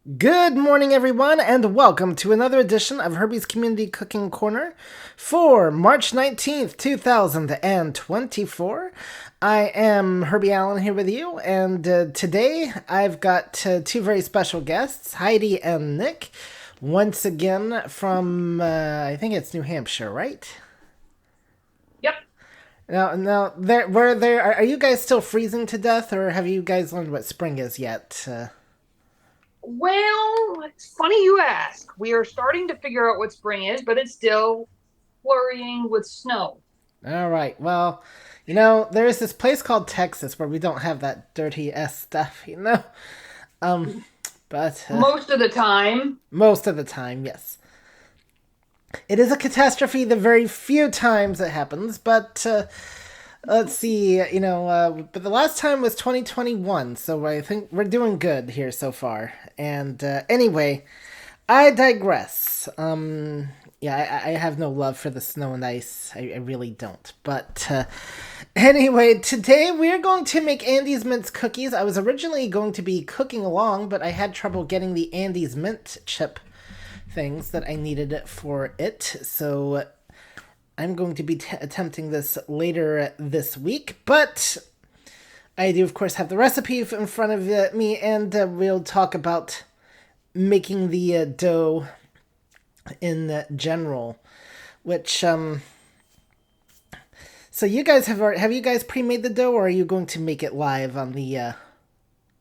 Good morning, everyone, and welcome to another edition of Herbie's Community Cooking Corner for March 19th, 2024. I am Herbie Allen here with you, and today I've got two very special guests, Heidi and Nick, once again from, I think it's New Hampshire, right? Yep. Now, are you guys still freezing to death, or have you guys learned what spring is yet? Well, it's funny you ask. We are starting to figure out what spring is, but it's still flurrying with snow. All right. Well, there is this place called Texas where we don't have that dirty S stuff. Um, but Most of the time. most of the time, yes, it is a catastrophe. The very few times it happens, but let's see. But the last time was 2021, so I think we're doing good here so far. And anyway, I digress. Yeah, I have no love for the snow and ice. I really don't. But anyway, today we're going to make Andy's Mint cookies. I was originally going to be cooking along, but I had trouble getting the Andy's Mint chip things that I needed for it. So I'm going to be attempting this later this week. But I do, of course, have the recipe in front of me, and we'll talk about making the dough in general. Which so you guys have you guys pre-made the dough, or are you going to make it live on the?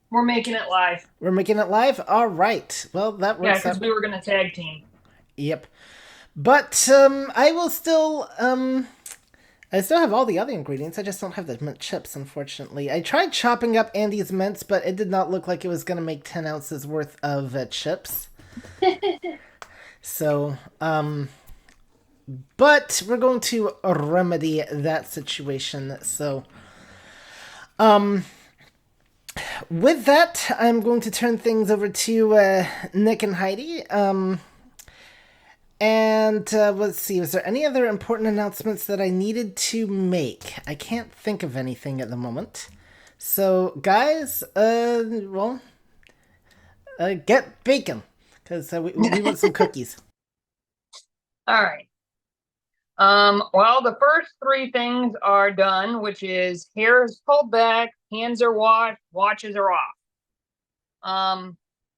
We're making it live. We're making it live. All right. Well, that Yeah, works because out. we were going to tag team. Yep. But I will still I still have all the other ingredients. I just don't have the mint chips, unfortunately. I tried chopping up Andy's mints, but it did not look like it was going to make 10 ounces worth of chips. So, but we're going to remedy that situation. So, with that, I'm going to turn things over to Nick and Heidi. And let's see, was there any other important announcements that I needed to make? I can't think of anything at the moment. So, guys, get bacon because we want some cookies. All right. Well, the first three things are done, which is hair is pulled back, hands are washed, watches are off.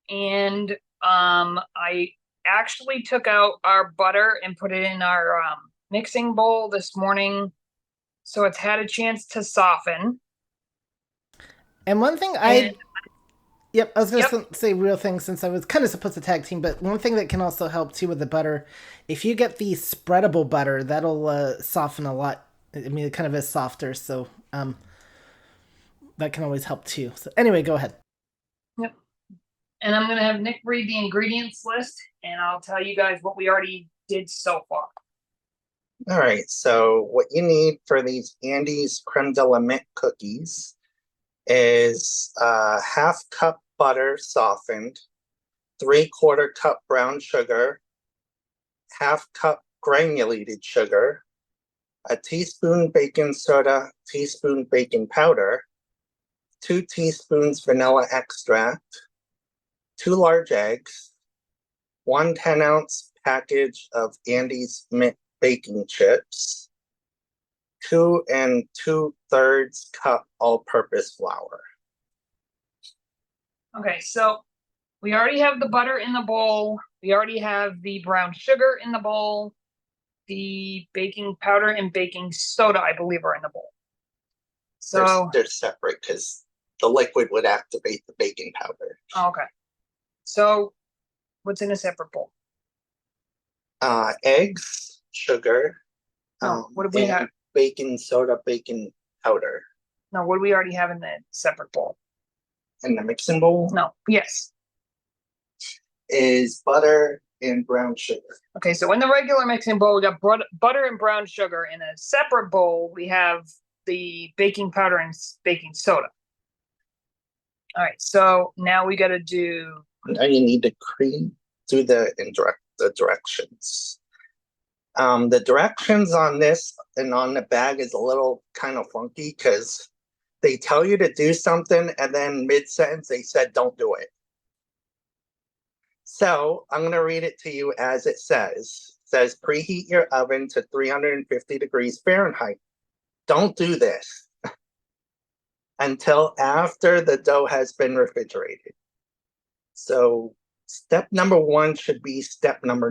And I actually took out our butter and put it in our mixing bowl this morning, so it's had a chance to soften. And one thing And yep, I was yep, gonna say real thing since I was kind of supposed to tag team, but one thing that can also help too with the butter, if you get the spreadable butter, that'll soften a lot. I mean, it kind of is softer, so that can always help too. So anyway, go ahead. yep. And I'm gonna have Nick read the ingredients list, and I'll tell you guys what we already did so far. All right, so what you need for these Andes creme de la mint cookies is a half cup butter softened, 3/4 cup brown sugar, half cup granulated sugar, a teaspoon baking soda, teaspoon baking powder, 2 teaspoons vanilla extract, 2 large eggs, 1 10-ounce package of Andes mint baking chips, 2 2/3 cup all-purpose flour. Okay, so we already have the butter in the bowl. We already have the brown sugar in the bowl. The baking powder and baking soda, I believe, are in the bowl. So they're separate because the liquid would activate the baking powder. okay. So what's in a separate bowl? Eggs, sugar, No, what do we and have? baking soda, baking powder. No, what do we already have in the separate bowl? In the mixing bowl No, yes. is butter and brown sugar. Okay, so in the regular mixing bowl, we got butter and brown sugar. In a separate bowl, we have the baking powder and baking soda. All right, so now we got to do. Now you need to do the directions. The directions on this and on the bag is a little kind of funky because they tell you to do something and then mid-sentence they said don't do it. So I'm going to read it to you as it says. It says preheat your oven to 350 degrees Fahrenheit. Don't do this until after the dough has been refrigerated. So step number 1 should be step number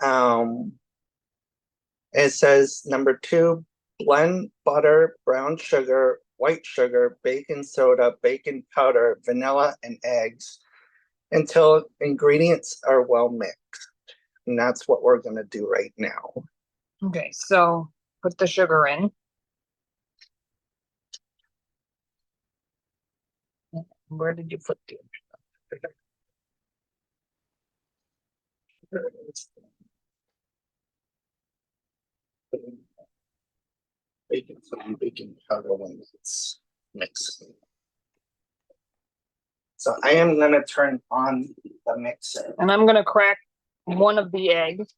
9. It says number 2, blend butter, brown sugar, white sugar, baking soda, baking powder, vanilla, and eggs until ingredients are well mixed. And that's what we're going to do right now. Okay, so put the sugar in. Where did you put the Baking soda, baking powder when it's mixed. So I am going to turn on the mixer. And I'm gonna crack one of the eggs.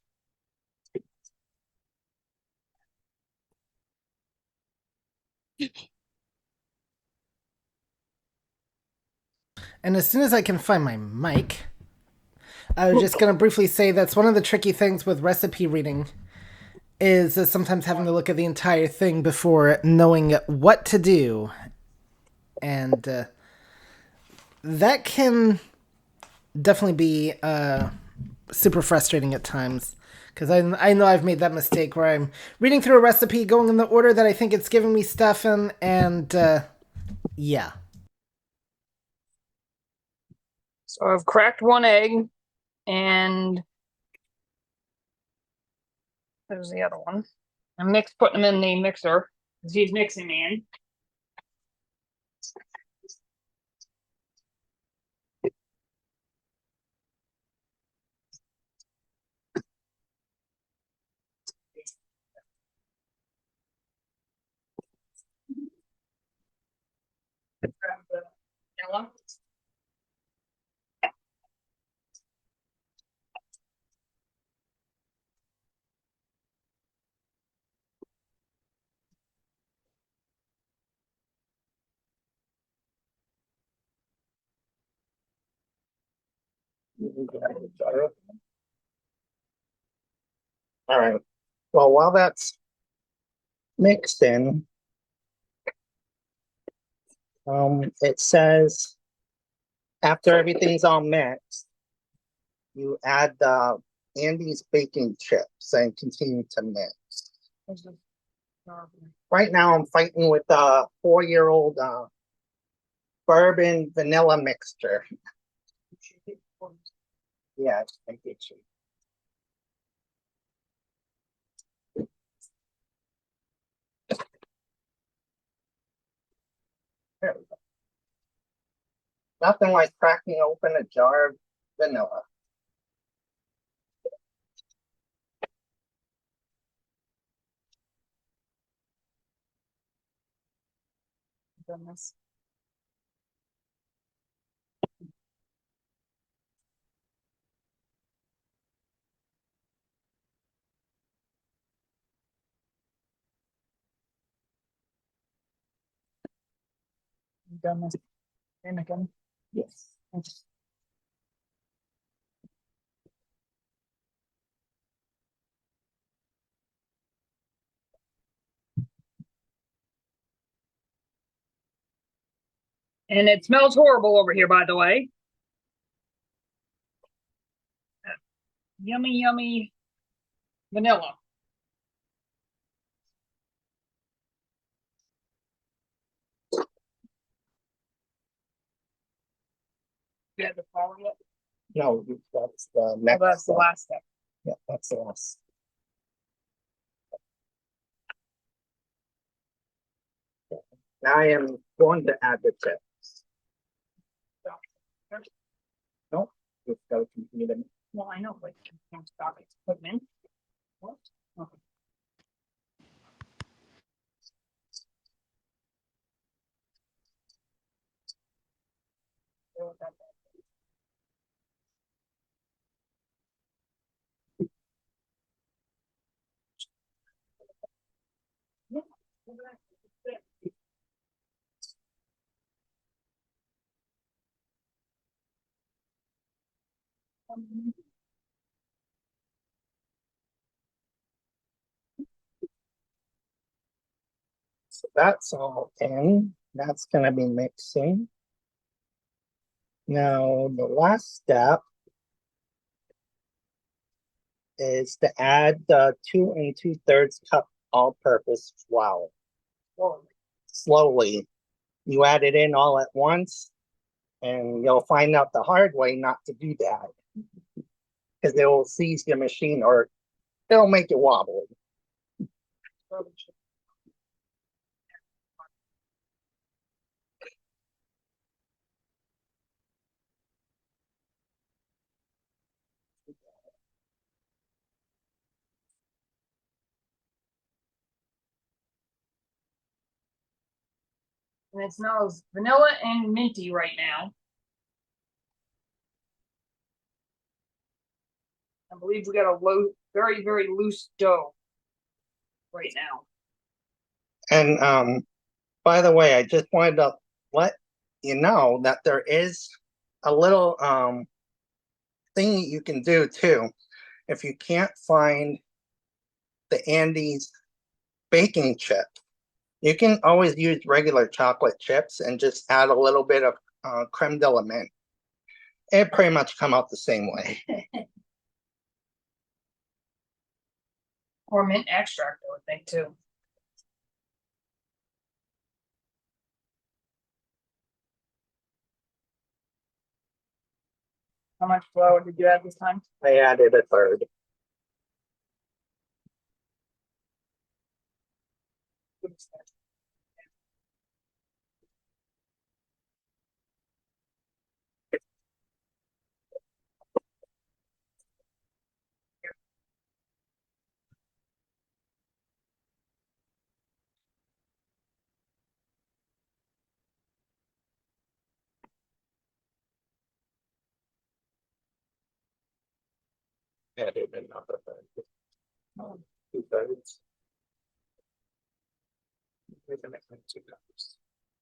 And as soon as I can find my mic, I was just going to briefly say that's one of the tricky things with recipe reading is sometimes having to look at the entire thing before knowing what to do. And that can definitely be super frustrating at times. Because I know I've made that mistake where I'm reading through a recipe, going in the order that I think it's giving me stuff in, and yeah. So I've cracked one egg, and there's the other one. I'm putting them in the mixer because he's mixing man. Grab the vanilla. All right. Well, while that's mixed in, it says after everything's all mixed, you add the Andy's baking chips and continue to mix. Right now, I'm fighting with a 4-year-old bourbon vanilla mixture. Yeah, I get you. There we go. Nothing like cracking open a jar of vanilla. Goodness. Goodness. And again. Yes. And it smells horrible over here, by the way. Yummy, yummy vanilla. You had the flour yet? No, that's the Oh, next. that's the last step. Yeah, that's the last. Now I am going to add the chips. No, you've got to continue them. Well, I know, but you can't stop it. Put them in. What? Okay. So that's all in. That's going to be mixing. Now, the last step is to add the 2 2/3 cup all-purpose flour. Slowly. You add it in all at once, and you'll find out the hard way not to do that because it will seize your machine or it'll make it wobbly. And it smells vanilla and minty right now. I believe we got a low, very, very loose dough right now. And by the way, I just wanted to let you know that there is a little thing you can do too. If you can't find the Andes baking chip, you can always use regular chocolate chips and just add a little bit of creme de la menthe. It pretty much come out the same way. Or mint extract, I would think too. How much flour did you add this time? I added a third. Added another third. 2/3.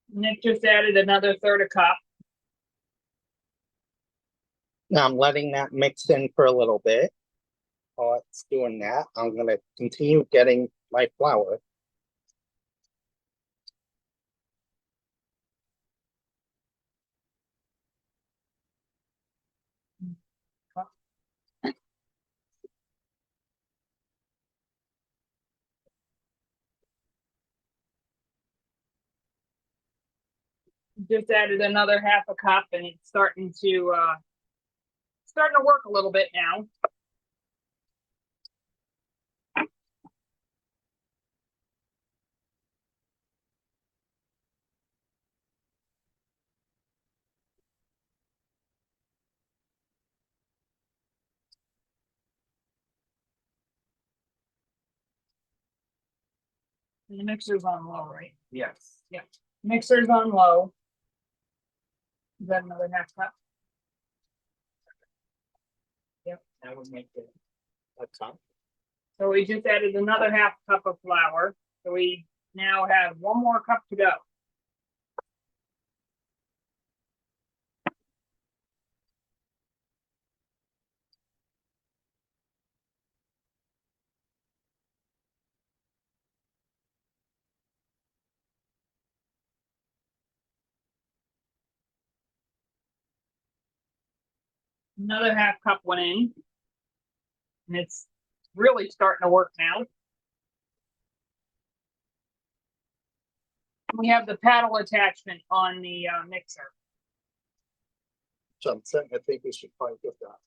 Nick just added another third a cup. Now I'm letting that mix in for a little bit. While it's doing that, I'm going to continue getting my flour. Just added another half a cup, and it's starting to work a little bit now. And the mixer's on low, right? Yes. Yeah. Mixer's on low. Is that another half cup? Yep. That would make it a cup. So we just added another half cup of flour. So we now have one more cup to go. Another half cup went in. And it's really starting to work now. We have the paddle attachment on the mixer. Johnson, I think we should probably get that.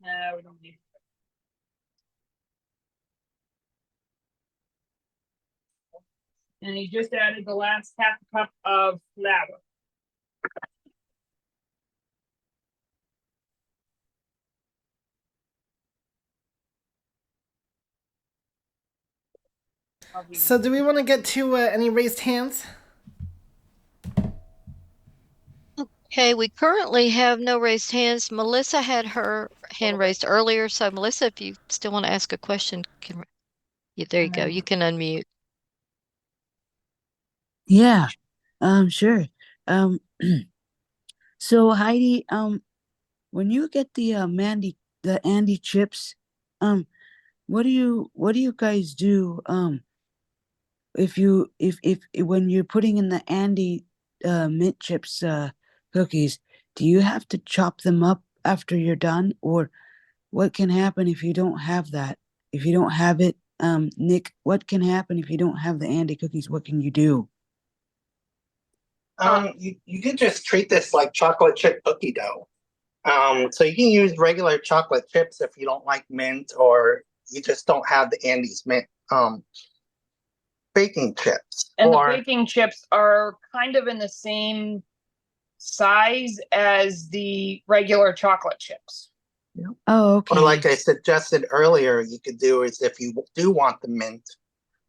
No, we don't need it. And he just added the last half a cup of flour. So, do we want to get to any raised hands? Okay, we currently have no raised hands. Melissa had her hand raised earlier, so Melissa, if you still want to ask a question, yeah, there you go. You can unmute. Yeah, sure. So Heidi, when you get the Andy chips, um, what do you guys do? If you if when you're putting in the Andy mint chips cookies, do you have to chop them up after you're done, or what can happen if you don't have that? If you don't have it, Nick, what can happen if you don't have the Andy cookies? What can you do? You can just treat this like chocolate chip cookie dough. So you can use regular chocolate chips if you don't like mint or you just don't have the Andes mint baking chips. And or the baking chips are kind of in the same size as the regular chocolate chips. Oh, okay. or like I suggested earlier, you could do is if you do want the mint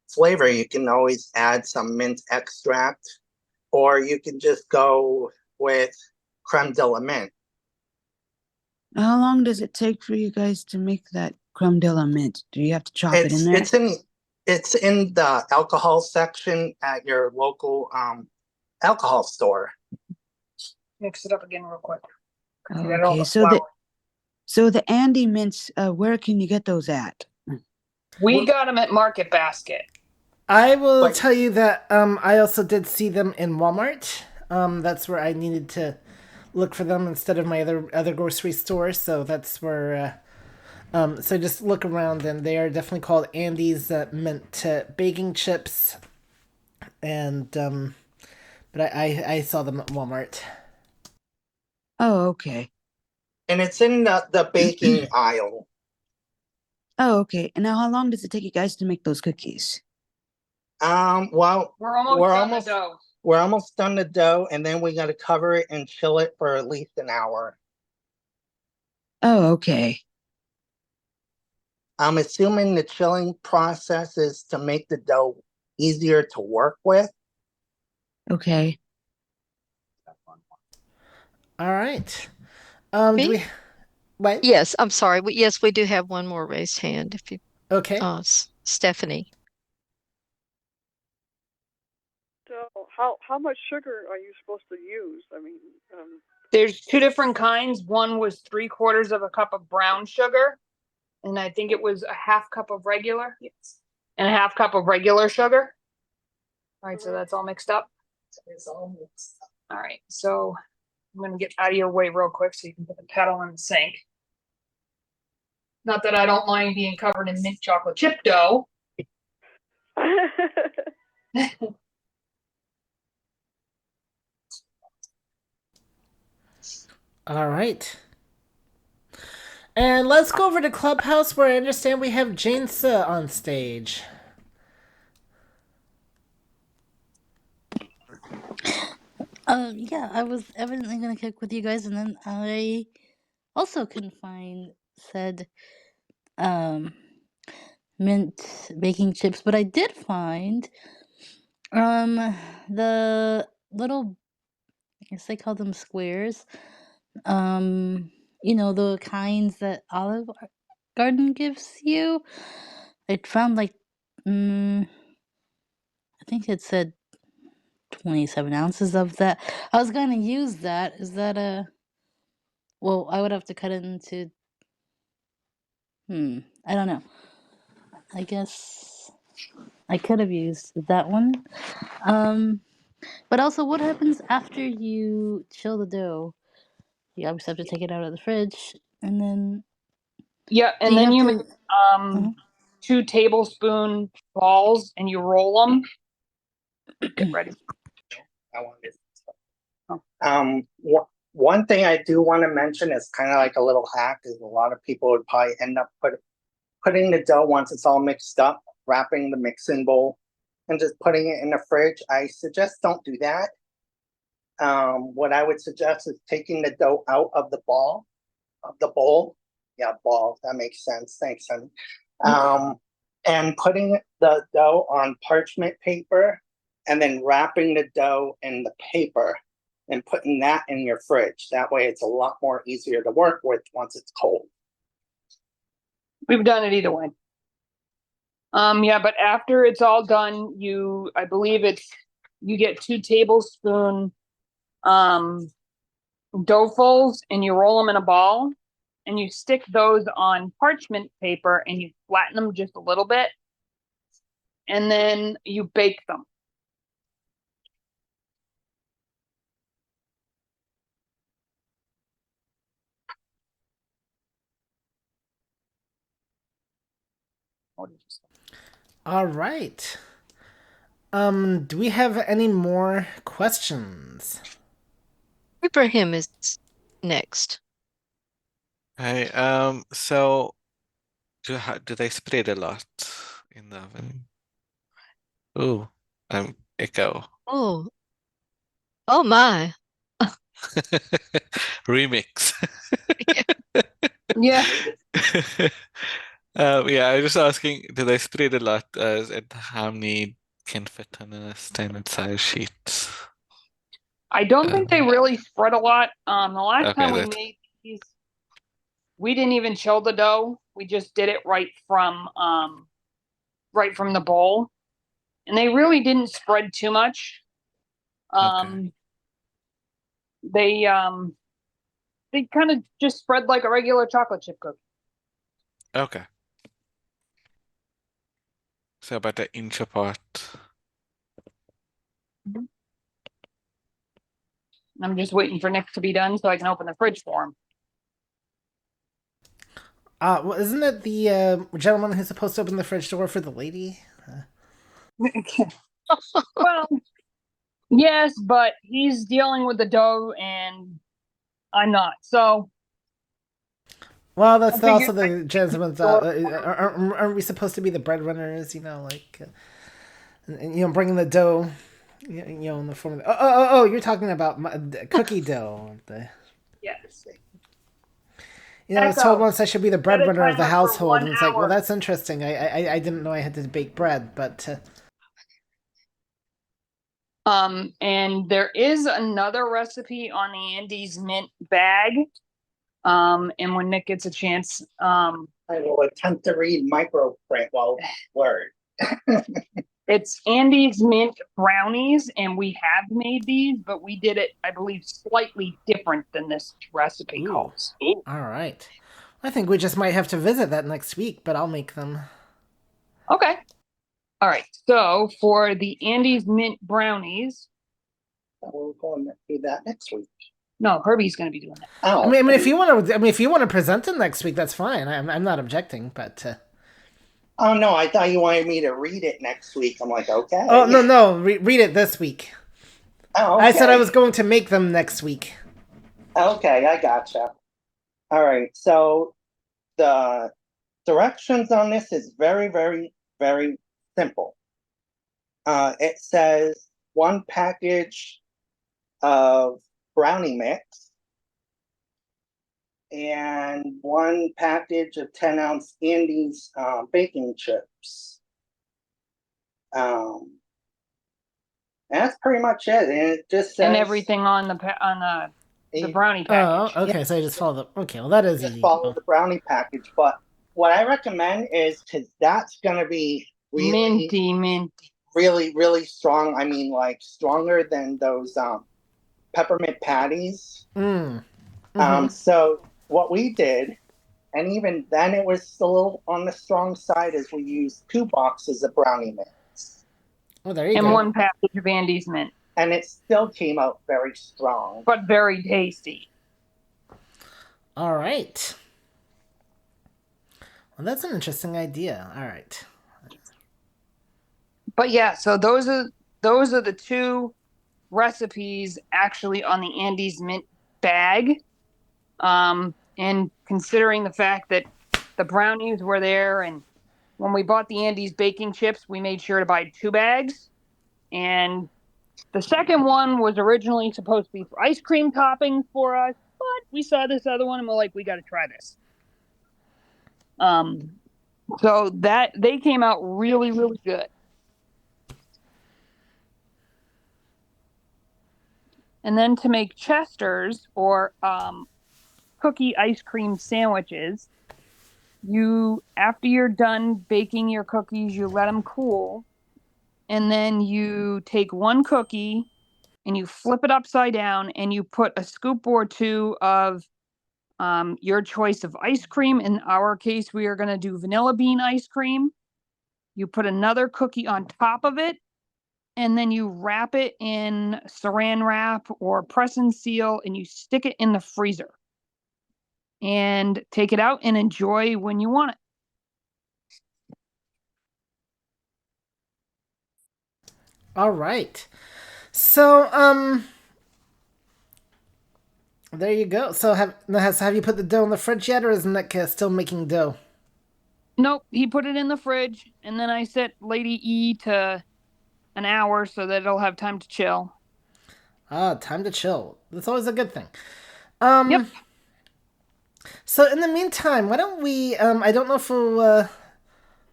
flavor, you can always add some mint extract, or you can just go with creme de la mint. How long does it take for you guys to make that creme de la mint? Do you have to chop it in there? It's in the alcohol section at your local alcohol store. Mix it up again real quick. Oh, You got all okay, the so flour. the Andy mints, where can you get those at? We got them at Market Basket. I will Like- tell you that I also did see them in Walmart. That's where I needed to look for them instead of my other grocery store. So that's where. So just look around, and they are definitely called Andy's mint baking chips. And but I saw them at Walmart. Oh, okay. And it's in the baking aisle. Oh, okay. And now how long does it take you guys to make those cookies? Well, We're almost done the dough. we're almost done the dough, and then we got to cover it and chill it for at least an hour. Oh, okay. I'm assuming the chilling process is to make the dough easier to work with. Okay. All right. Do Me? we? What? Yes, I'm sorry. Yes, we do have one more raised hand. If you, Okay. Stephanie. So how much sugar are you supposed to use? I mean, There's two different kinds. One was 3/4 of a cup of brown sugar, and I think it was a half cup of regular. Yes. And a half cup of regular sugar. All right, so that's all mixed up. It's all mixed up. All right, so I'm gonna get out of your way real quick so you can put the kettle in the sink. Not that I don't mind being covered in mint chocolate chip dough. All right. And let's go over to Clubhouse, where I understand we have Janesa on stage. Yeah, I was evidently gonna cook with you guys, and then I also couldn't find said mint baking chips, but I did find the little, I guess they call them squares. The kinds that Olive Garden gives you. I found like I think it said 27 ounces of that. I was gonna use that. Is that well, I would have to cut it into I don't know. I guess I could have used that one. But also, what happens after you chill the dough? You obviously have to take it out of the fridge, and then Yeah, do and you then have you to? make 2 tablespoon balls and you roll them. Get ready. I wanted. Oh. One thing I do want to mention is kind of like a little hack is a lot of people would probably end up putting the dough once it's all mixed up, wrapping the mixing bowl, and just putting it in the fridge. I suggest don't do that. What I would suggest is taking the dough out of the bowl. Yeah, ball. That makes sense. Thanks, honey. And putting the dough on parchment paper, and then wrapping the dough in the paper and putting that in your fridge. That way it's a lot more easier to work with once it's cold. We've done it either way. Yeah, but after it's all done, I believe you get 2 tablespoon doughfuls and you roll them in a ball and you stick those on parchment paper and you flatten them just a little bit and then you bake them. All right. Do we have any more questions? Ibrahim is next. Hi. So do they spread a lot in the oven? Oh, echo. Oh, oh my. Remix. Yeah. Yeah, I was just asking, do they spread a lot, and how many can fit on a standard size sheet? I don't think they really spread a lot. The last Okay, time we made these, we didn't even chill the dough. We just did it right from the bowl. And they really didn't spread too much. Okay. They kind of just spread like a regular chocolate chip cookie. Okay. So about an inch apart. I'm just waiting for Nick to be done so I can open the fridge for him. Well, isn't it the gentleman who's supposed to open the fridge door for the lady? Well, yes, but he's dealing with the dough and I'm not. So, Well, that's I also figured the gentleman's. Aren't we supposed to be the breadwinners? And bringing the dough, in the form of. Oh! You're talking about cookie dough. yes. I was told once I should be the breadwinner of the timer for household, 1 and it's like, well, hour. that's interesting. I didn't know I had to bake bread, but. And there is another recipe on the Andes mint bag. And when Nick gets a chance, I will attempt to read microprint while word. it's Andes mint brownies, and we have made these, but we did it, I believe, slightly different than this recipe calls. All right. I think we just might have to visit that next week, but I'll make them. Okay. All right. So for the Andes mint brownies, we're going to do that next week. No, Herbie's going to be doing that. Oh, I mean, if you want to present it next week, that's fine. I'm not objecting, but. Oh no, I thought you wanted me to read it next week. I'm like, okay. Oh no, read it this week. Oh, okay. I said I was going to make them next week. Okay, I gotcha. All right, so the directions on this is very, very, very simple. It says 1 package of brownie mix and 1 package of 10-ounce Andes baking chips. That's pretty much it, and it just says And everything on the brownie package. Oh, okay. Yeah. So I just follow the. Okay, well that is just easy. follow the brownie package. But what I recommend is because that's gonna be really minty, really, really strong. I mean, like stronger than those peppermint patties. So what we did, and even then it was a little on the strong side, is we used 2 boxes of brownie mix. Oh, there you and go. 1 package of Andes mint. And it still came out very strong. But very tasty. All right. Well, that's an interesting idea. All right. But yeah, so those are the 2 recipes actually on the Andes mint bag. And considering the fact that the brownies were there, and when we bought the Andes baking chips, we made sure to buy 2 bags. And the second one was originally supposed to be for ice cream toppings for us, but we saw this other one and we're like, we got to try this. So that they came out really, really good. And then to make Chesters or cookie ice cream sandwiches, after you're done baking your cookies, you let them cool, and then you take 1 cookie and you flip it upside down, and you put a scoop or two of your choice of ice cream. In our case, we are going to do vanilla bean ice cream. You put another cookie on top of it, and then you wrap it in saran wrap or press and seal, and you stick it in the freezer. And take it out and enjoy when you want it. All right. So, there you go. So have you put the dough in the fridge yet, or is Nick still making dough? Nope, he put it in the fridge, and then I set Lady E to an hour so that it'll have time to chill. Ah, time to chill. That's always a good thing. Yep. So in the meantime, why don't we? I don't know if we'll.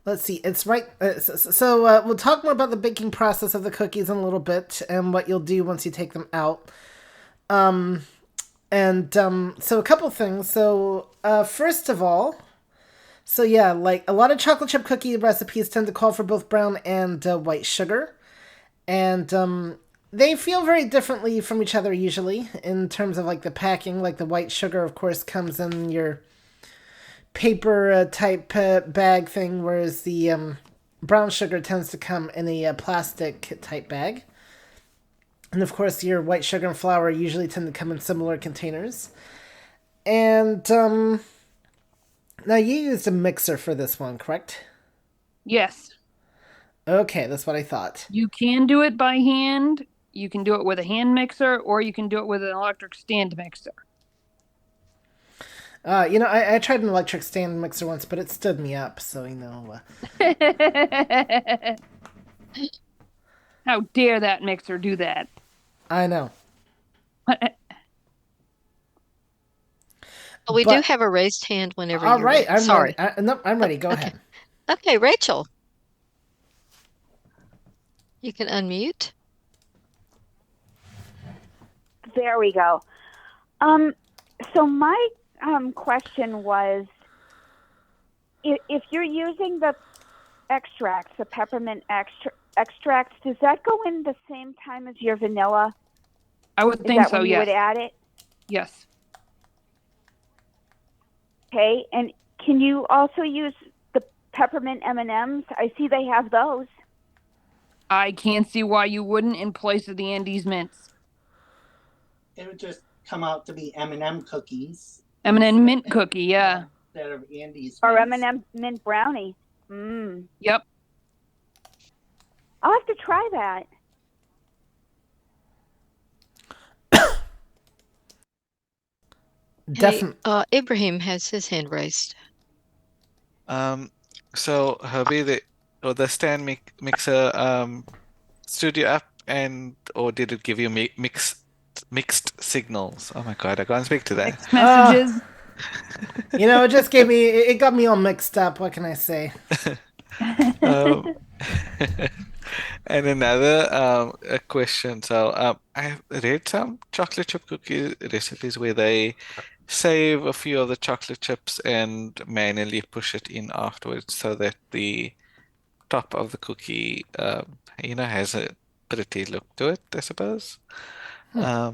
Let's see. It's right. So we'll talk more about the baking process of the cookies in a little bit and what you'll do once you take them out. So a couple things. So first of all, so yeah, like a lot of chocolate chip cookie recipes tend to call for both brown and white sugar, and they feel very differently from each other usually in terms of like the packing. Like the white sugar, of course, comes in your paper type bag thing, whereas the brown sugar tends to come in a plastic type bag. And of course, your white sugar and flour usually tend to come in similar containers. And now you used a mixer for this one, correct? Yes. Okay, that's what I thought. You can do it by hand. You can do it with a hand mixer, or you can do it with an electric stand mixer. I tried an electric stand mixer once, but it stood me up, so How dare that mixer do that? I know. We do But- have a raised hand whenever All you're right, ready. Sorry. ready. No, I'm ready. Go Okay. ahead. Okay, Rachel. You can unmute. There we go. So my question was, if you're using the extracts, the peppermint extracts, does that go in the same time as your vanilla? I would Is think that so, when you yes. would add it? Yes. Okay, and can you also use the peppermint M&Ms? I see they have those. I can't see why you wouldn't in place of the Andes mints. It would just come out to be M&M cookies. M&M mint cookie, yeah. Instead of Andes. Or mints. M&M mint brownie. Yep. I'll have to try that. Definitely. Hey, Ibrahim has his hand raised. So Herbie, the stand mixer stood you up, or did it give you mixed signals? Oh my God, I can't speak to that. Mixed messages. It just it got me all mixed up. What can I say? And another a question. So I read some chocolate chip cookie recipes where they save a few of the chocolate chips and manually push it in afterwards so that the top of the cookie, has a pretty look to it, I suppose. Yeah.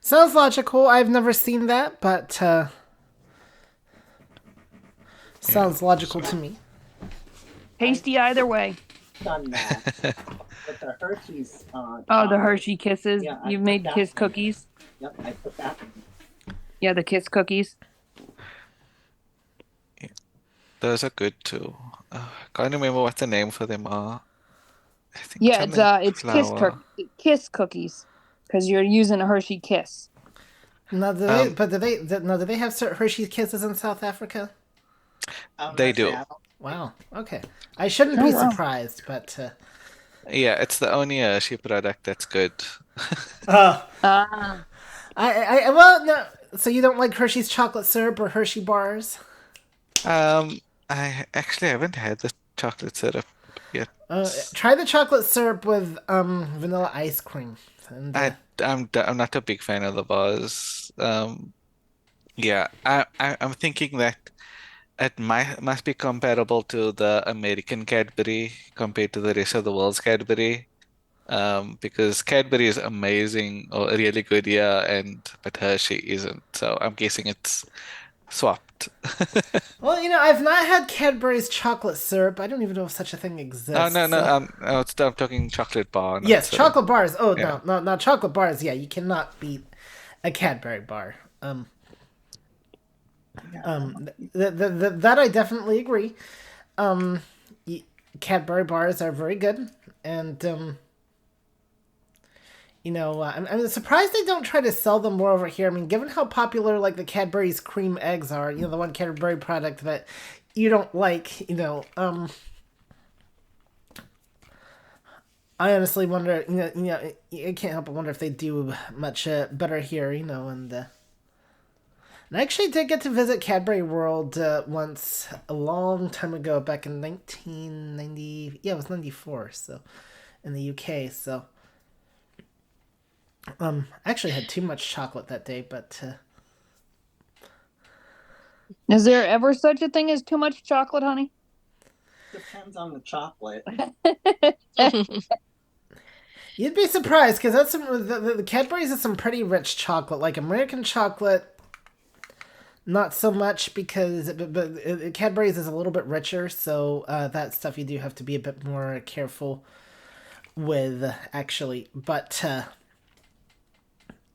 Sounds logical. I've never seen that, but sounds logical to me. Tasty either way. Done that. With the Hershey's. Oh, the Hershey Kisses. Yeah, I You've put made that Kiss in. cookies. Yep, I put that in. Yeah, the Kiss cookies. Those are good too. Can't remember what the name for them are. I think Yeah, something it's flour. Kiss cookies, because you're using a Hershey Kiss. Now, do they have Hershey Kisses in South Africa? They do. Wow. Okay. I shouldn't be surprised, but. Yeah, it's the only Hershey product that's good. Ah. Well, no. So you don't like Hershey's chocolate syrup or Hershey bars? I actually haven't had the chocolate syrup yet. Try the chocolate syrup with vanilla ice cream. And, I'm not a big fan of the bars. Yeah, I'm thinking that it must be comparable to the American Cadbury compared to the rest of the world's Cadbury. Because Cadbury is amazing or really good, yeah, but Hershey isn't. So I'm guessing it's swapped. Well, I've not had Cadbury's chocolate syrup. I don't even know if such a thing Oh no, exists. no, no, I'm talking chocolate bar, not Yes, syrup. chocolate bars. Oh Yeah. no, not chocolate bars. Yeah, you cannot beat a Cadbury bar. That I definitely agree. Um, Cadbury bars are very good, and I'm surprised they don't try to sell them more over here. I mean, given how popular like the Cadbury's cream eggs are, the one Cadbury product that you don't like, I honestly wonder, I can't help but wonder if they do much better here, and I actually did get to visit Cadbury World once a long time ago, back in 1990. Yeah, it was 94, so in the UK. So, I actually had too much chocolate that day, but Is there ever such a thing as too much chocolate, honey? Depends on the chocolate. you'd be surprised because that's the Cadbury's is some pretty rich chocolate, like American chocolate. Not so much because, but Cadbury's is a little bit richer, so that stuff you do have to be a bit more careful with, actually. But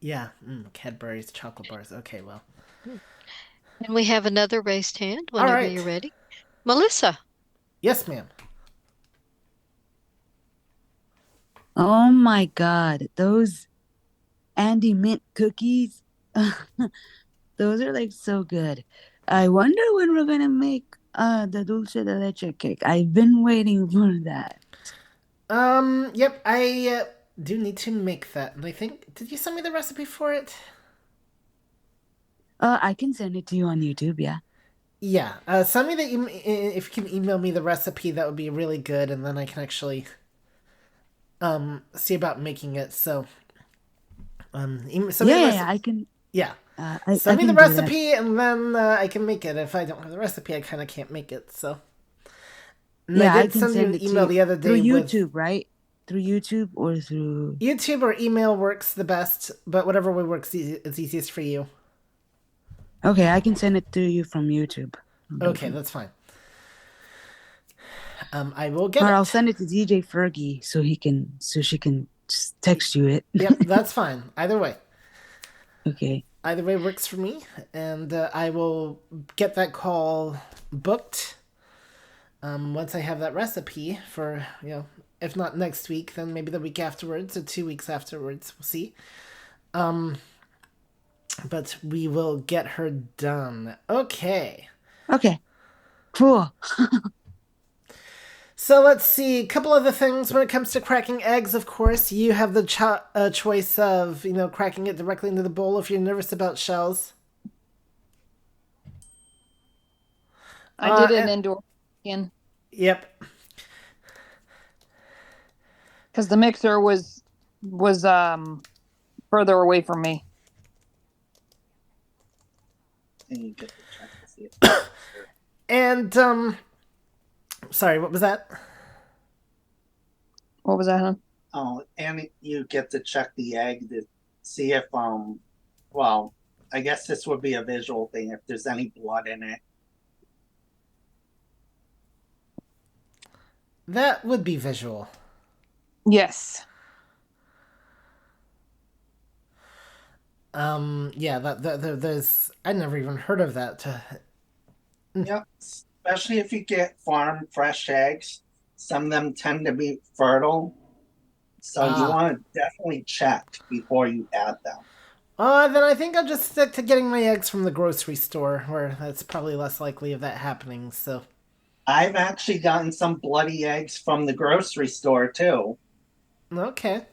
yeah, Cadbury's chocolate bars. Okay, well, And we have another raised hand all whenever you're right. ready. Melissa. Yes, ma'am. Oh my God, those Andy Mint cookies. Those are like so good. I wonder when we're gonna make the dulce de leche cake. I've been waiting for that. Yep, I do need to make that, and I think did you send me the recipe for it? I can send it to you on YouTube, yeah. Yeah, send me if you can email me the recipe, that would be really good, and then I can actually see about making it. So, send me the Yeah, recipe. I can Yeah, I send me the can do that. recipe, and then I can make it. If I don't have the recipe, I kind of can't make it. So, and I Yeah, I did can send you send an it to email you the other through day with YouTube, right? Through YouTube or through YouTube or email works the best, but whatever way works is easiest for you. Okay, I can send it to you from YouTube. Okay, that's fine. I will get Or I'll it. send it to DJ Fergie so she can just text you it. Yep, that's fine. Okay. Either way works for me, and I will get that call booked. Once I have that recipe for, if not next week, then maybe the week afterwards or 2 weeks afterwards. We'll see. But we will get her done. Okay. Okay. Cool. So let's see. A couple other things when it comes to cracking eggs. Of course, you have the choice of cracking it directly into the bowl if you're nervous about shells. I did it And, indoor again yep. because the mixer was further away from me. And you get to check to see if And sorry, what was that? What was that, huh? oh, and you get to check the egg to see if well, I guess this would be a visual thing if there's any blood in it. That would be visual. Yes. Yeah, there's I never even heard of that. Yep, especially if you get farm fresh eggs. Some of them tend to be fertile. So you want to definitely check before you add them. Then I think I'll just stick to getting my eggs from the grocery store, where that's probably less likely of that happening. So I've actually gotten some bloody eggs from the grocery store too. okay,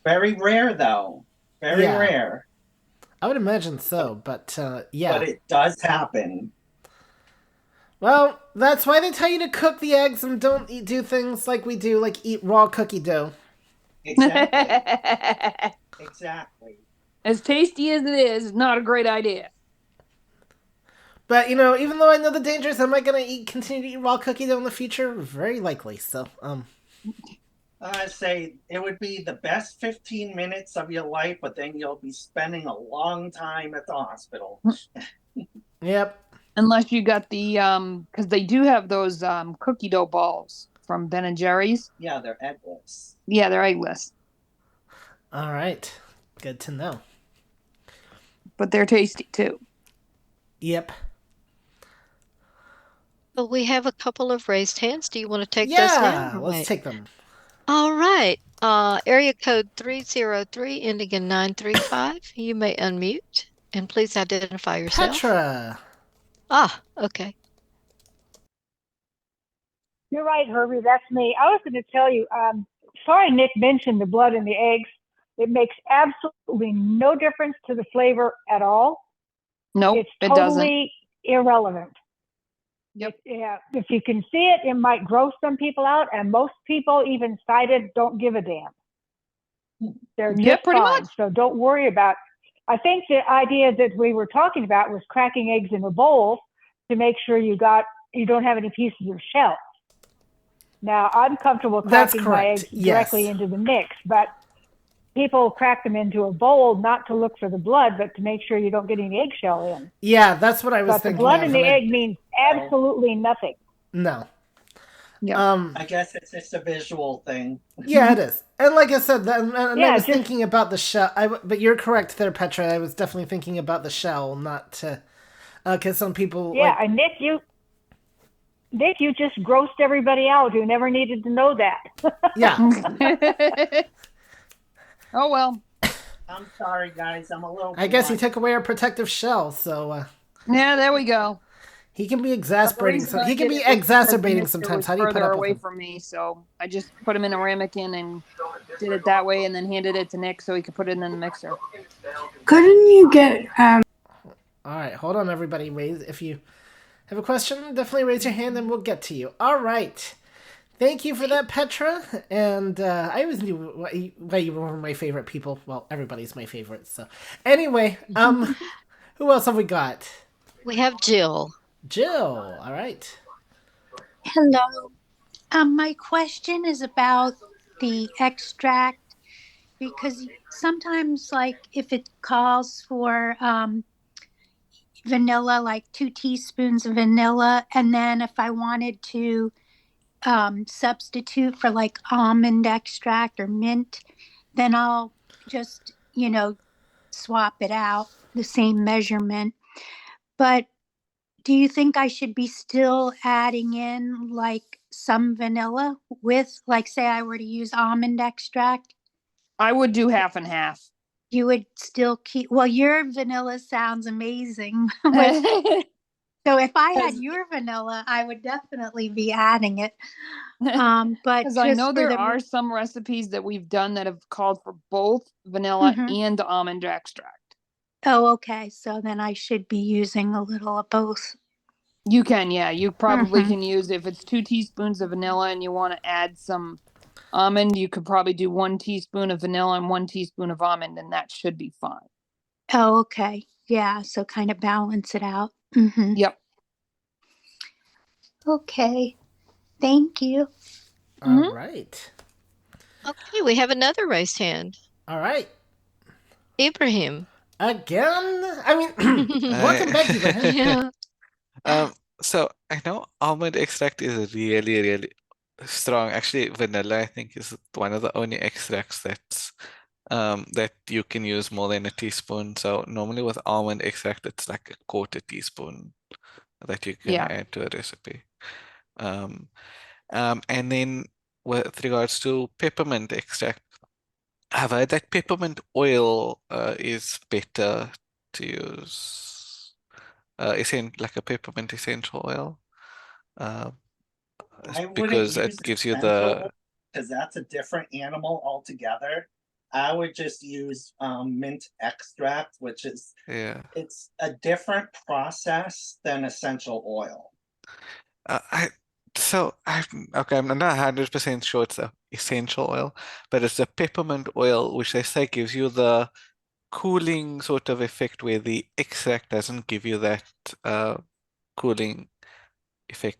Very rare though. Very Yeah. rare. I would imagine so, but yeah. But it does happen. Well, that's why they tell you to cook the eggs and don't do things like we do, like eat raw cookie dough. Exactly. Exactly. As tasty as it is, not a great idea. But even though I know the dangers, am I gonna continue to eat raw cookie dough in the future? Very likely. So I say it would be the best 15 minutes of your life, but then you'll be spending a long time at the hospital. Yep. Unless you got the because they do have those cookie dough balls from Ben and Jerry's. Yeah, they're eggless. Yeah, they're eggless, All right. Good to know. but they're tasty too. Yep. Well, we have a couple of raised hands. Do you want to take those now? Yeah, Or let's wait? take them. All right. Area code 303 ending in 935. You may unmute and please identify yourself. Petra. Ah, okay. You're right, Herbie. That's me. I was going to tell you. Sorry, Nick mentioned the blood in the eggs. It makes absolutely no difference to the flavor at all. Nope, It's it doesn't. totally irrelevant. Yep. Yeah, if you can see it, it might gross some people out, and most people, even sighted, don't give a damn. They're Yeah, just pretty fine. much. So don't worry about. I think the idea that we were talking about was cracking eggs in a bowl to make sure you don't have any pieces of shell. Now I'm comfortable That's cracking my correct. eggs directly Yes. into the mix, but people crack them into a bowl not to look for the blood, but to make sure you don't get any eggshell in. Yeah, that's what I was But the thinking blood of. in the and I- egg means absolutely nothing. No. Yeah. I guess it's just a visual thing. Yeah, it is. And like I said, and I Yeah, was just- thinking about the shell. But you're correct there, Petra. I was definitely thinking about the shell, not to. Because some people. Yeah, like, and Nick, you just grossed everybody out who never needed to know that. yeah. Oh well. I'm sorry, guys. I'm a little. I guess he blunt. took away our protective shell, so Yeah, there we go. he can be exasperating. The reason I He can did be it was because the exacerbating mixer sometimes. was How do you put further up with away him? from me, so I just put him in a ramekin and did it that way, and then handed it to Nick so he could put it in the mixer. Couldn't you get All right, hold on, everybody. If you have a question, definitely raise your hand, and we'll get to you. All right. Thank you for that, Petra. And I always knew why you were one of my favorite people. Well, everybody's my favorite. So, anyway, who else have we got? We have Jill. Jill. All right. hello? My question is about the extract because sometimes, like, if it calls for vanilla, like 2 teaspoons of vanilla, and then if I wanted to substitute for like almond extract or mint, then I'll just, swap it out the same measurement. But do you think I should be still adding in like some vanilla with, like, say I were to use almond extract? I would do half and half. You would still keep, well, your vanilla sounds amazing. So if I had your vanilla, I would definitely be adding it. But Because I know just for there the, are some recipes that we've done that have called for both vanilla Mhm. and almond extract. Oh, okay. So then I should be using a little of both. You can, yeah. You probably Mhm. can use, if it's 2 teaspoons of vanilla and you want to add some almond, you could probably do 1 teaspoon of vanilla and 1 teaspoon of almond, and that should be fine. Oh, okay. Yeah. So kind of balance it out. Mm-hmm. Yep. Okay. Thank you. All right. Okay, we have another raised hand. All right. Ibrahim. Again? I mean, welcome back, Ibrahim. Yeah. So I know almond extract is really, really strong. Actually, vanilla, I think, is one of the only extracts that you can use more than a teaspoon. So normally with almond extract, it's like a quarter teaspoon that you can Yeah. add to a recipe. And then with regards to peppermint extract, I've heard that peppermint oil is better to use. Like a peppermint essential oil. I wouldn't Because use it gives you essential because that's a different animal altogether. I would just use mint extract, which is it's a different process than essential oil. I'm not 100% sure it's a essential oil, but it's a peppermint oil, which they say gives you the cooling sort of effect where the extract doesn't give you that cooling effect.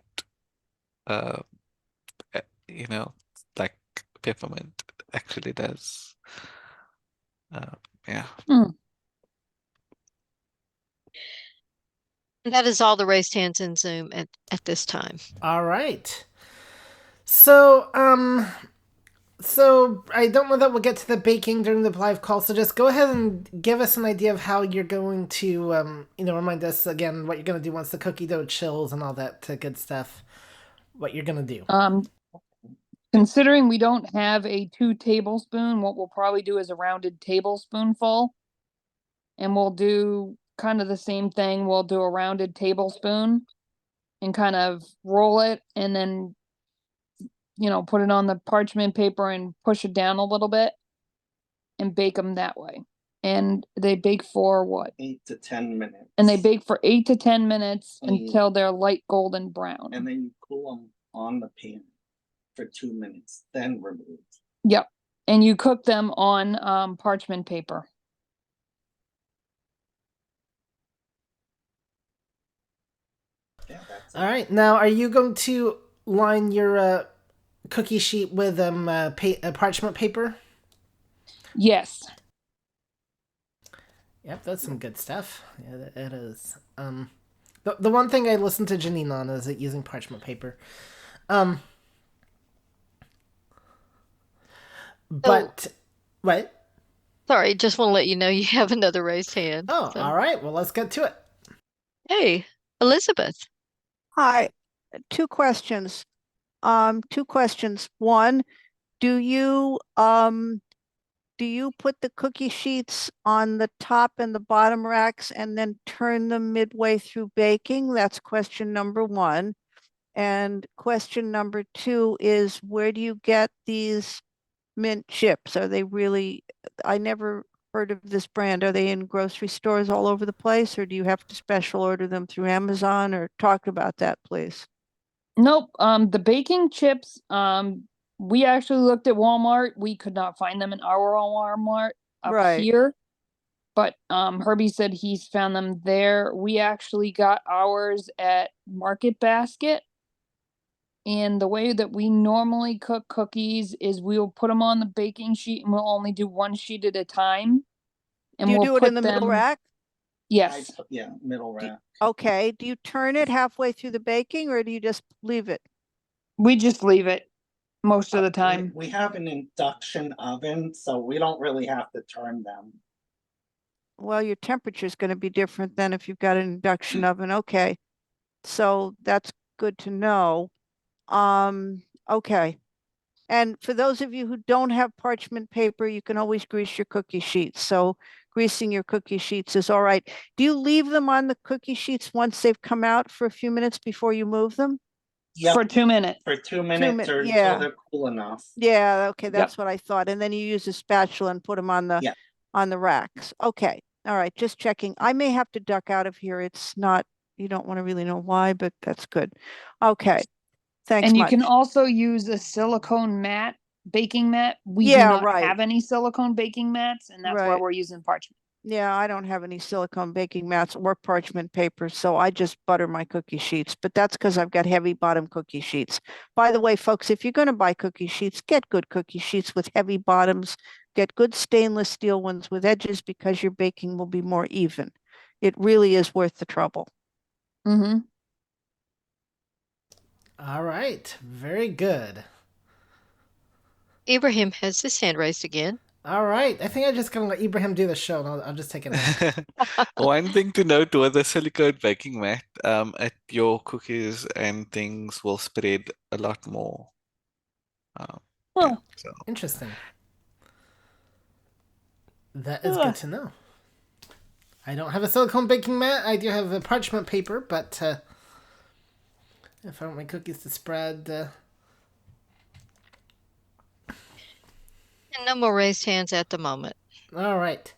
You know, like peppermint actually does. Yeah. That is all the raised hands in Zoom at this time. All right. So, so I don't know that we'll get to the baking during the live call. So just go ahead and give us an idea of how you're going to, remind us again what you're going to do once the cookie dough chills and all that good stuff. What you're going to do. Considering we don't have a 2 tablespoon, what we'll probably do is a rounded tablespoonful. And we'll do kind of the same thing. We'll do a rounded tablespoon and kind of roll it and then, put it on the parchment paper and push it down a little bit and bake them that way. And they bake for what? 8 to 10 minutes. And they bake for 8 to 10 minutes until they're light golden brown. And then you cool them on the pan for 2 minutes, then remove. Yep. And you cook them on parchment paper. Yeah, that's it. All right. Now, are you going to line your cookie sheet with parchment paper? Yes. Yep, that's some good stuff. Yeah, it is. The one thing I listened to Janine on is it using parchment paper. But what? Sorry, just want to let you know you have another raised hand. Oh, so. all right. Well, let's get to it. Hey, Elizabeth. Hi, two questions. One, do you put the cookie sheets on the top and the bottom racks and then turn them midway through baking? That's question number one. And question number two is, where do you get these mint chips? Are they really, I never heard of this brand. Are they in grocery stores all over the place, or do you have to special order them through Amazon? Or talk about that, please. Nope. The baking chips, we actually looked at Walmart. We could not find them in our Walmart up here. But Herbie said he's found them there. We actually got ours at Market Basket. And the way that we normally cook cookies is we'll put them on the baking sheet and we'll only do one sheet at a time. And Do you we'll do it put in the them... middle rack? Yes. Middle rack. Okay. Do you turn it halfway through the baking, or do you just leave it? We just leave it most of the time. We have an induction oven, so we don't really have to turn them. Well, your temperature is going to be different than if you've got an induction oven. Okay. So that's good to know. Okay. And for those of you who don't have parchment paper, you can always grease your cookie sheets. So greasing your cookie sheets is all right. Do you leave them on the cookie sheets once they've come out for a few minutes before you move them? Yep. For 2 minutes. For 2 minutes or yeah. until they're cool enough. Yeah, okay, that's what I thought. And then you use a spatula and put them on the racks. Okay. All right, just checking. I may have to duck out of here. It's not, you don't want to really know why, but that's good. Okay. Thanks and you much. can also use a silicone mat, baking mat. We do not have any silicone baking mats, and that's why we're using parchment. Yeah, I don't have any silicone baking mats or parchment paper, so I just butter my cookie sheets, but that's because I've got heavy bottom cookie sheets. By the way, folks, if you're going to buy cookie sheets, get good cookie sheets with heavy bottoms, get good stainless steel ones with edges, because your baking will be more even. It really is worth the trouble. Mm-hmm. All right. Very good. Ibrahim has his hand raised again. All right. I think I'm just going to let Ibrahim do the show, and I'll just take it out. One thing to note with the silicone baking mat, your cookies and things will spread a lot more. Interesting. That is good to know. I don't have a silicone baking mat. I do have a parchment paper, but if I want my cookies to spread... And no more raised hands at the moment. All right.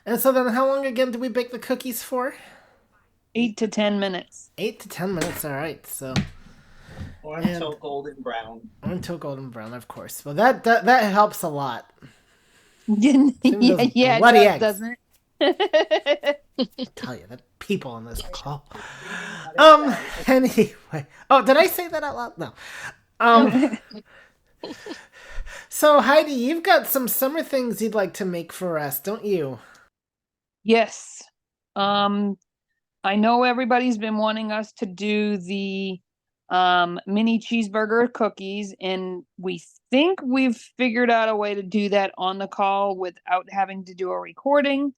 And so then how long again do we bake the cookies for? 8 to 10 minutes. 8 to 10 minutes, all right. So... Or until golden brown. Until golden brown, of course. Well, that helps a lot. Yeah, bloody it eggs. Doesn't it? I tell you, the people on this call. Anyway. Oh, did I say that out loud? No. So Heidi, you've got some summer things you'd like to make for us, don't you? Yes. I know everybody's been wanting us to do the mini cheeseburger cookies, and we think we've figured out a way to do that on the call without having to do a recording.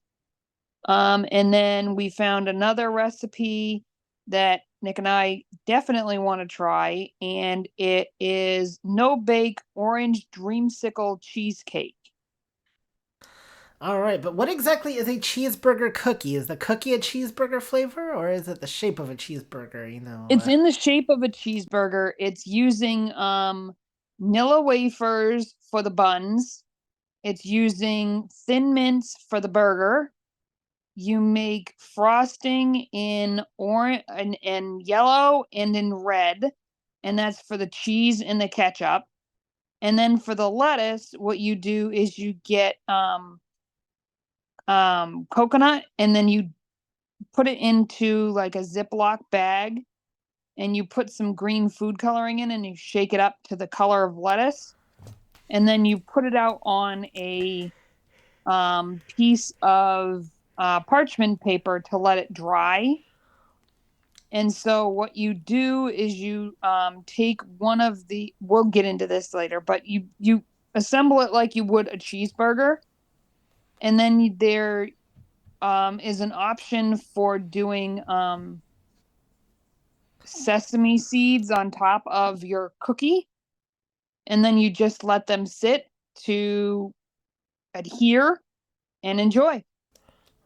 And then we found another recipe that Nick and I definitely want to try, and it is no bake orange dreamsicle cheesecake. All right, but what exactly is a cheeseburger cookie? Is the cookie a cheeseburger flavor, or is it the shape of a cheeseburger? It's in the shape of a cheeseburger. It's using Nilla wafers for the buns. It's using thin mints for the burger. You make frosting in orange and yellow and in red, and that's for the cheese and the ketchup. And then for the lettuce, what you do is you get coconut, and then you put it into like a Ziploc bag, and you put some green food coloring in, and you shake it up to the color of lettuce, and then you put it out on a piece of parchment paper to let it dry. And so what you do is you take one of the, we'll get into this later, but you assemble it like you would a cheeseburger, and then there is an option for doing sesame seeds on top of your cookie, and then you just let them sit to adhere and enjoy.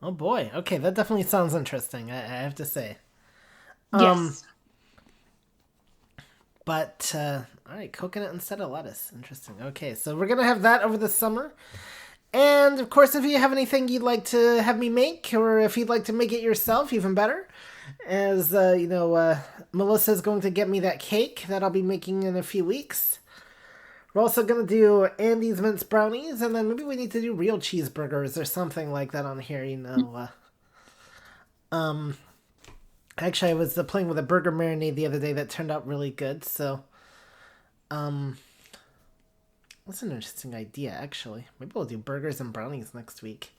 Oh boy. Okay, that definitely sounds interesting. I have to say. Yes. But all right, coconut instead of lettuce. Interesting. Okay, so we're gonna have that over the summer. And of course, if you have anything you'd like to have me make, or if you'd like to make it yourself, even better. As Melissa's going to get me that cake that I'll be making in a few weeks. We're also gonna do Andy's mince brownies, and then maybe we need to do real cheeseburgers or something like that on here. Actually, I was playing with a burger marinade the other day that turned out really good. So, that's an interesting idea. Actually, maybe we'll do burgers and brownies next week.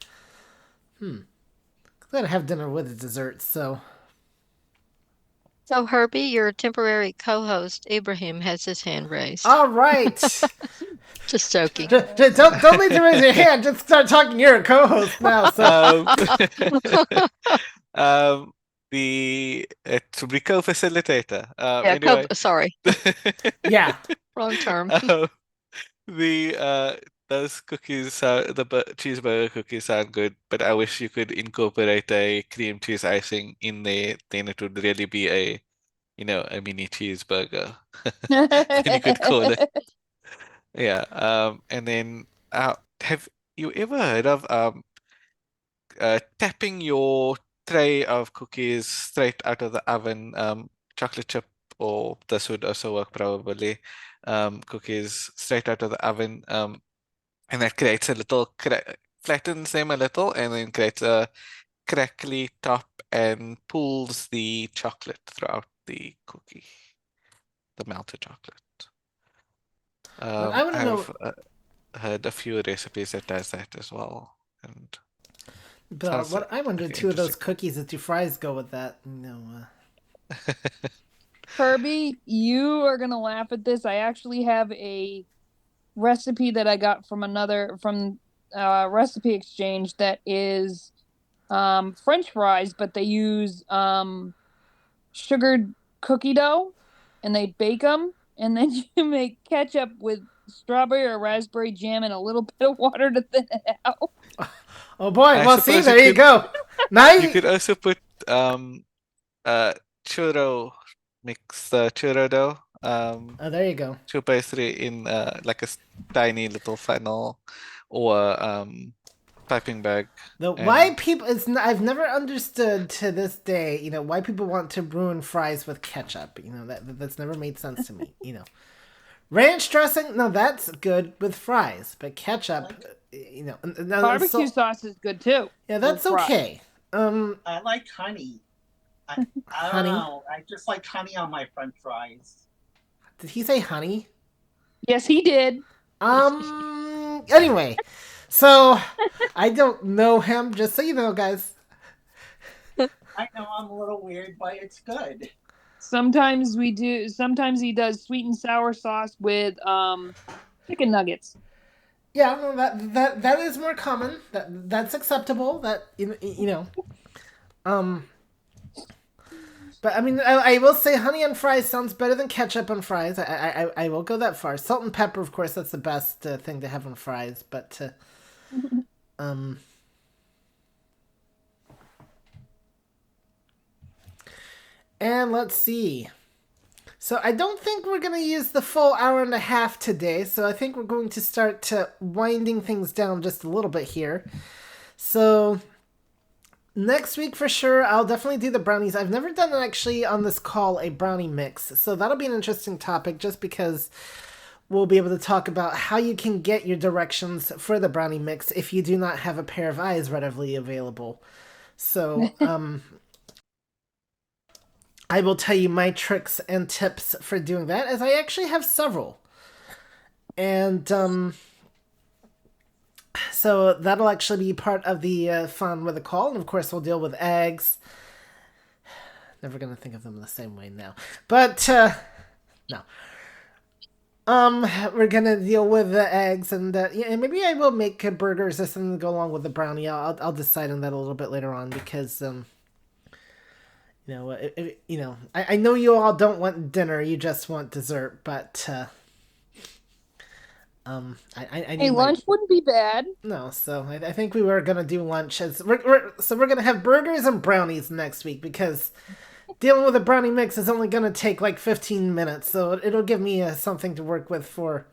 I'm gonna have dinner with a dessert, so. So, Herbie, your temporary co-host, Ibrahim, has his hand raised. All right. Just joking. Don't need to raise your hand. Just start talking. You're a co-host now. So. The Rico facilitator. Yeah, Anyway. sorry. Yeah. Wrong term. Those cookies, the cheeseburger cookies sound good, but I wish you could incorporate a cream cheese icing in there. Then it would really be a mini cheeseburger. Then you could call it. Yeah. And then have you ever heard of tapping your tray of cookies straight out of the oven? Chocolate chip, or this would also work probably. Cookies straight out of the oven. And that creates a little flattens them a little, and then creates a crackly top and pulls the chocolate throughout the cookie, the melted chocolate. I want to know. I've heard a few recipes that does that as well, and But what I wonder too, of those cookies, is do fries go with that? Kirby, you are gonna laugh at this. I actually have a recipe that I got from Recipe Exchange that is French fries, but they use sugared cookie dough, and they bake them, and then you make ketchup with strawberry or raspberry jam and a little bit of water to thin it out. Oh boy! Well, see, there you go. Nice. You could also put churro, mix the churro dough. Oh, there you go. Churro pastry in like a tiny little funnel or piping bag. Why people? I've never understood to this day. Why people want to ruin fries with ketchup. That's never made sense to me. Ranch dressing, no, that's good with fries, but ketchup, barbecue sauce is good too. Yeah, that's okay. I like honey. I don't know. I just like honey on my French fries. Did he say honey? Yes, he did. Anyway, so I don't know him, just so you know, guys. I know I'm a little weird, but it's good. Sometimes we do. Sometimes he does sweet and sour sauce with chicken nuggets. Yeah, no, that is more common. That's acceptable. That you know. Um, but I mean, I will say honey on fries sounds better than ketchup on fries. I will go that far. Salt and pepper, of course, that's the best thing to have on fries. But um, and let's see. So I don't think we're gonna use the full hour and a half today. So I think we're going to start winding things down just a little bit here. So next week for sure, I'll definitely do the brownies. I've never done actually on this call a brownie mix, so that'll be an interesting topic just because we'll be able to talk about how you can get your directions for the brownie mix if you do not have a pair of eyes readily available. So, I will tell you my tricks and tips for doing that, as I actually have several. And, so that'll actually be part of the fun with the call, and of course we'll deal with eggs. Never gonna think of them the same way now, but no. We're gonna deal with the eggs, and yeah, maybe I will make burgers or something to go along with the brownie. I'll decide on that a little bit later on because I know you all don't want dinner, you just want dessert, but I need Hey, lunch wouldn't be bad. No, so I think we were gonna do lunch as we're gonna have burgers and brownies next week because dealing with a brownie mix is only gonna take like 15 minutes, so it'll give me something to work with for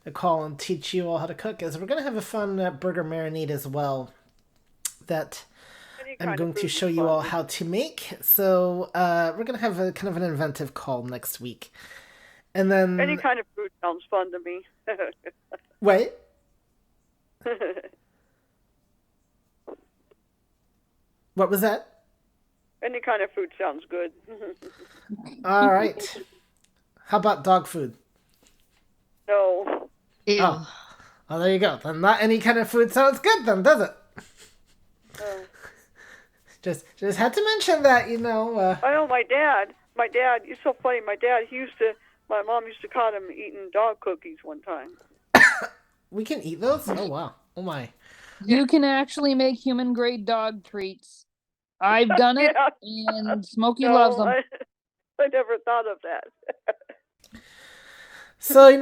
the call and teach you all how to cook. As we're gonna have a fun burger marinade as well that I'm going to show you all how to make. So we're gonna have a kind of an inventive call next week, and then Any kind of food sounds fun to me. wait. What was that? Any kind of food sounds good. All right. How about dog food? No. Ew. Oh, well, there you go. Then not any kind of food sounds good, then, does it? Just had to mention that, I know my dad. He's so funny. My mom used to caught him eating dog cookies one time. We can eat those? Oh, wow. Oh, my. You can actually make human grade dog treats. I've done it, and Smokey loves them. I never thought of that. So when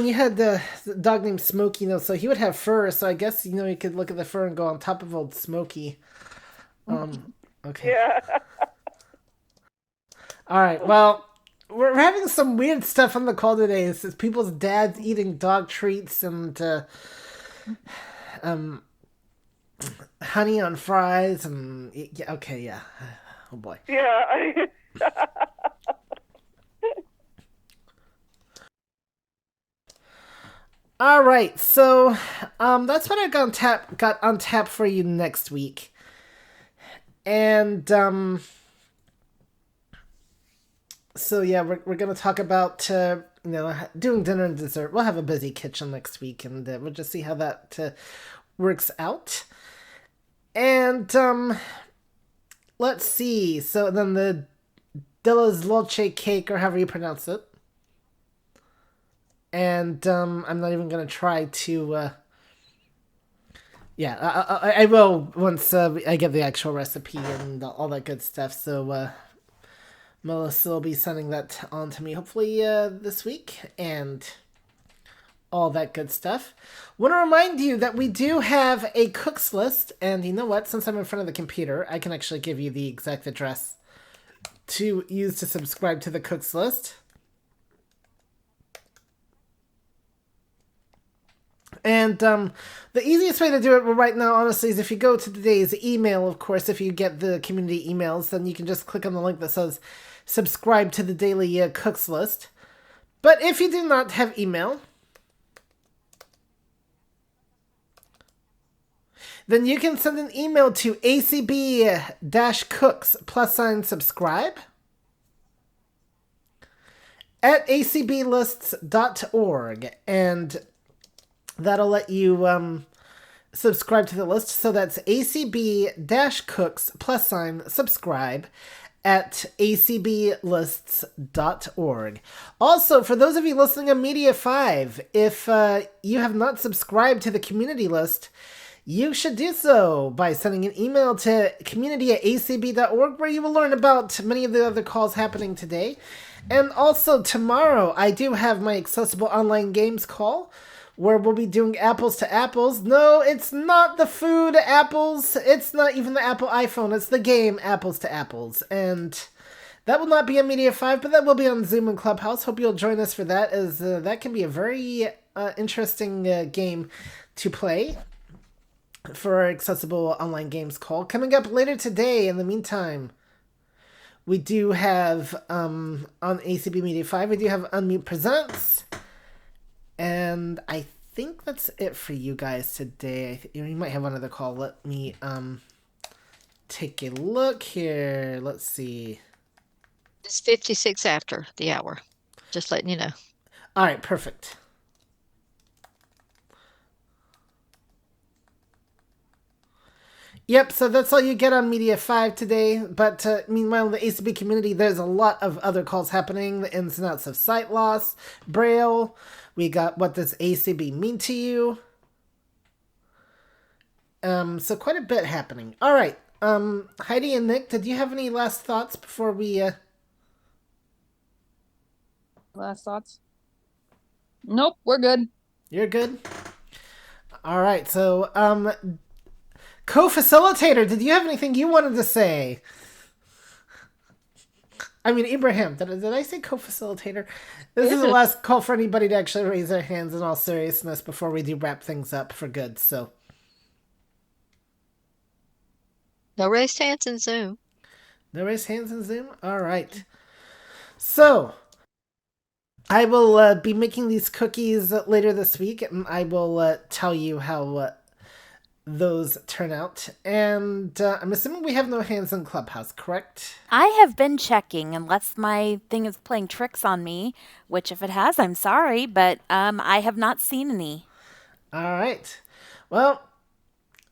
you had the dog named Smokey, so he would have fur. So I guess you could look at the fur and go on top of old Smokey. Okay. Yeah. All right. Well, we're having some weird stuff on the call today. It's people's dads eating dog treats and honey on fries and yeah. Okay. Yeah. Oh boy. Yeah. All right, so that's what I got on tap for you next week, and so yeah, we're gonna talk about doing dinner and dessert. We'll have a busy kitchen next week, and we'll just see how that works out. And let's see. So then the Dilla's Dolce cake, or however you pronounce it. And I'm not even gonna try to. Yeah, I will once I get the actual recipe and all that good stuff. So Melissa will be sending that on to me hopefully this week and all that good stuff. Want to remind you that we do have a cooks list, and you know what? Since I'm in front of the computer, I can actually give you the exact address to use to subscribe to the cooks list. And the easiest way to do it right now, honestly, is if you go to today's email, of course, if you get the community emails, then you can just click on the link that says subscribe to the daily cooks list. But if you do not have email, then you can send an email to acb-cooks +subscribe at acblists.org, and that'll let you subscribe to the list. So that's acb-cooks +subscribe at acblists.org. Also, for those of you listening on Media 5, if you have not subscribed to the community list, you should do so by sending an email to community@acb.org, where you will learn about many of the other calls happening today. And also, tomorrow, I do have my Accessible Online Games call, where we'll be doing apples to apples. No, it's not the food apples. It's not even the Apple iPhone. It's the game Apples to Apples. And that will not be on Media 5, but that will be on Zoom and Clubhouse. Hope you'll join us for that, as that can be a very interesting game to play for our Accessible Online Games call. Coming up later today, in the meantime, we do have, on ACB Media 5, we do have Unmute Presents. And I think that's it for you guys today. You might have one other call. Let me take a look here. Let's see. It's 56 after the hour. Just letting you know. All right, perfect. Yep, so that's all you get on Media 5 today. But meanwhile, in the ACB community, there's a lot of other calls happening. The ins and outs of sight loss, Braille. We got what does ACB mean to you? So quite a bit happening. All right, Heidi and Nick, did you have any last thoughts before we... Last thoughts? Nope, we're good. You're good? All right, so, co-facilitator, did you have anything you wanted to say? I mean, Ibrahim, did I say co-facilitator? This is the last call for anybody to actually raise their hands in all seriousness before we do wrap things up for good, so. No raised hands in Zoom. No raised hands in Zoom? All right. So, I will be making these cookies later this week, and I will tell you how those turn out. And I'm assuming we have no hands in Clubhouse, correct? I have been checking unless my thing is playing tricks on me, which if it has, I'm sorry, but I have not seen any. All right. Well,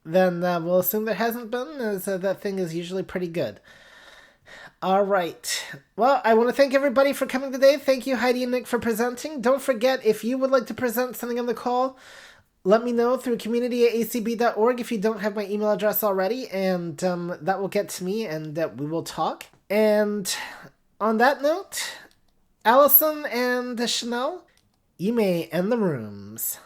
then we'll assume there hasn't been, as that thing is usually pretty good. All right. Well, I want to thank everybody for coming today. Thank you, Heidi and Nick, for presenting. Don't forget, if you would like to present something on the call, let me know through community@acb.org if you don't have my email address already, and that will get to me, and we will talk. And on that note, Allison and Chanel, you may end the rooms.